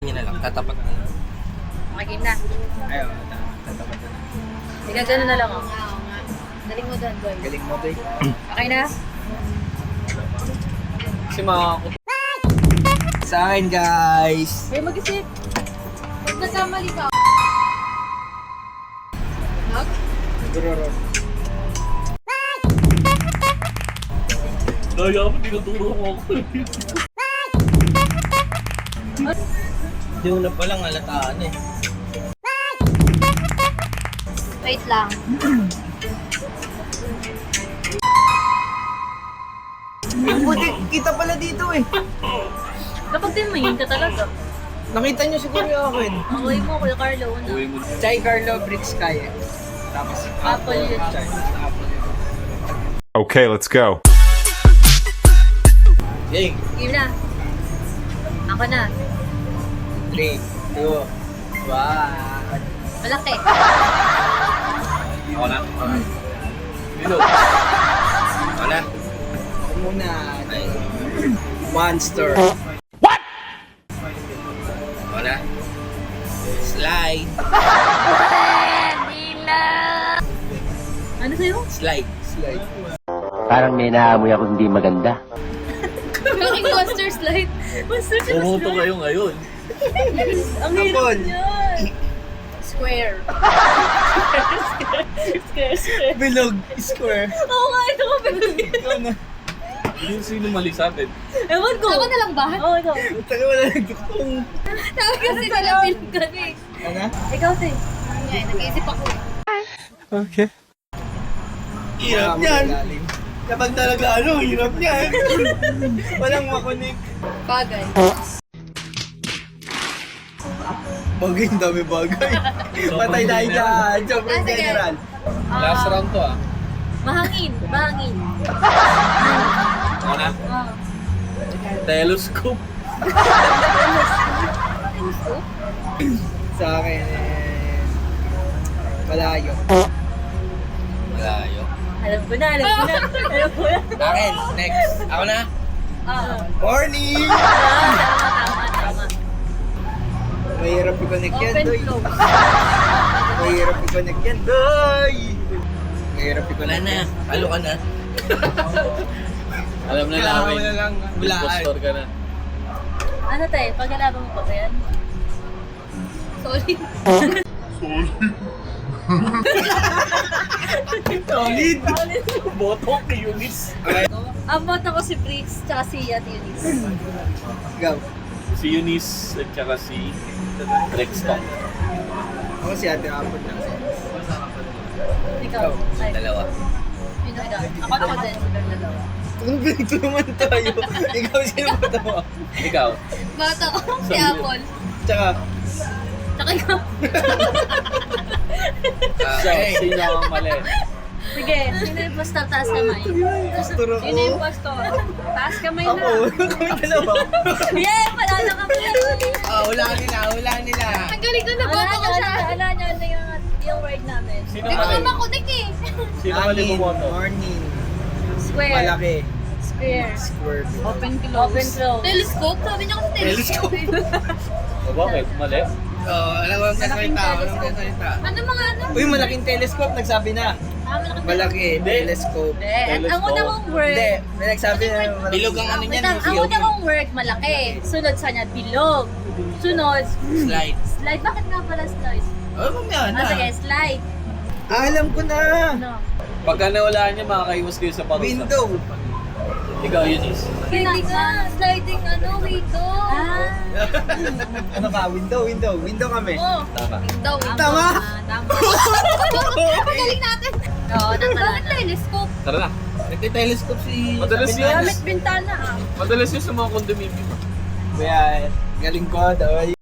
Yun na lang, tatapat na lang. Okay, game na. Ayaw, tatapat na lang. Ika, gano'n na lang ako. Oo nga. Galing mo doon, boy. Galing mo, boy. Okay na? Kasi sa akin, guys. Hey, mag-isip. Huwag nagkamali ka. Hug? Siguro. Daya mo, tinuturo mo ako. Hindi mo na palang halataan eh. Wait lang. Buti, kita pala dito eh. Kapag tingin ka talaga. Nakita niyo siguro yung akin. Away mo, Kuya Carlo. Uwi mo. Chai Carlo Bricks Kaya. Tapos Apple yun. Chai. Apple yun. Okay, let's go. Game. Game na. Ako na. 3, 2, 1. Malaki. Ako na. Bilo. Ako na. Ako muna. Monster. What? Ako na. Slide. Ano sa'yo? Slide. Slide. Parang may naamoy ako hindi maganda. Making monster slide. Monster slide. Pumunto kayo ngayon. Ang hirap Apple. niyan. Square. Square. Bilog. Square. Oo nga, ito ko pinagin. Ikaw na. Hindi sino mali sa atin. Ewan ko. Ako na lang ba? Oo, ikaw. Taga wala nagtutong. Tawag kasi nila piling ka na eh. Ano? Ikaw, te. Nag-iisip ako. Okay. Hirap yan. Kapag talaga hirap yan. Walang makunik. Bagay. Bagay, ang dami bagay. Patay tayo dyan. Sobrang Sige. general. Last round to ah. Mahangin. Mahangin. Ako na. Ah. Telescope. Sa akin, malayo. Malayo. Alam ko na, alam ko na. Alam ko na. Akin, next. Ako na. Ah. Morning! Tama. Mahirap i-connect yan, Open doy. close. Mahirap i-connect yan, doy. Mahirap i-connect yan. Halo ka na. Alam na Kailangan namin. mo na lang hulaan. Impostor ka na. Ano tayo? Pagkalaban mo pa ba yan? Sorry. Solid! Boto kay Eunice. Okay, Ang boto ko si Briggs tsaka si Ate Eunice. go. Si Eunice at saka si Rexton. Ako si Ate Apple lang. Ikaw. Ay, Dalawa. yun ang ikaw. Ako din. Silang dalawa. Kung ganito naman tayo, ikaw sino ba ito? Ikaw. Bata ko si Apple. Tsaka, Tsaka ikaw. So, sino ang mali? Sige, sino yung pastor? Taas kamay. pastor ako. Sino yung pastor? Taas kamay Ako, na. kami dalawa. Yeah, panalo ka pa. Wala nila. Ang galing ko na boto ko siya. Ala niya na yung word namin. Sino Hindi ko mali? na makunik eh. Sino mali Hangin, bumoto? morning, Square. malaki, Square. square. Open close. Open close. Telescope? Sabi niya kasi Telescope. O bakit? Mali? Alam mo ang kasalita. Ano mga ano? Uy, malaking telescope, nagsabi na. Malaki, telescope. Hindi. Ang una kong word. Hindi, may nagsabi na malaki. Bilog ang ano Wait niyan. lang, ang una kong word, malaki. Sunod sa niya, bilog. Sunod, Slide. slide. Bakit nga pala slide? Kung yan Sige, slide. Alam ko na. Ano? Pagka nawalaan niya, makakaiwas kayo sa parusa. Window. Ikaw, Eunice. Hindi ka. Sliding window. Ano ka? Window kami. Oh. Tama. Window. Tama? Tama. Magaling natin. Oo, bakit telescope? Tara na. Nagte-telescope si... Madalas sabi yan. na- Gamit bintana ah. Madalas yun sa mga condominium. Kaya, galing ko, daw.